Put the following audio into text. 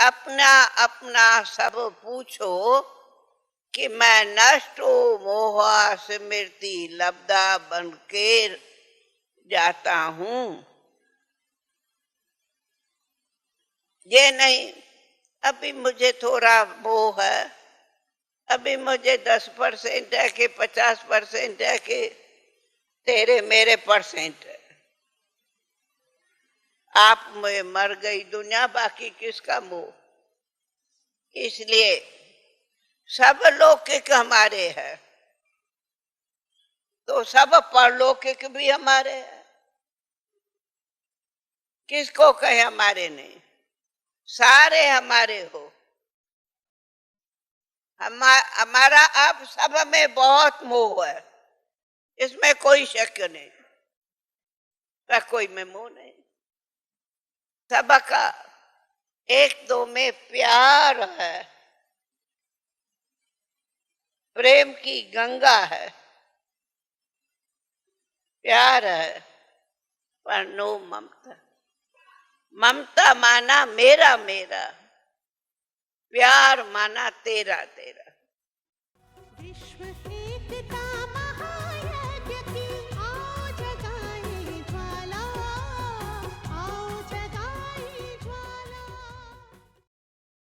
अपना अपना सब पूछो कि मैं नष्ट हो मोहा स्मृति लब्धा बन के जाता हूं। ये नहीं अभी मुझे थोड़ा मोह है, अभी मुझे 10% है कि 50% है कि तेरे मेरे परसेंट है। आप में मर गई दुनिया, बाकी किसका मोह। इसलिए सब लौकिक हमारे हैं तो सब परलौकिक भी हमारे हैं। किसको कहे हमारे नहीं, सारे हमारे हो। हमारा अब सब में बहुत मोह है, इसमें कोई शक नहीं, पर कोई में मोह नहीं। सबका एक दो में प्यार है, प्रेम की गंगा है, प्यार है, पर नो ममता। ममता माना मेरा मेरा, प्यार माना तेरा तेरा।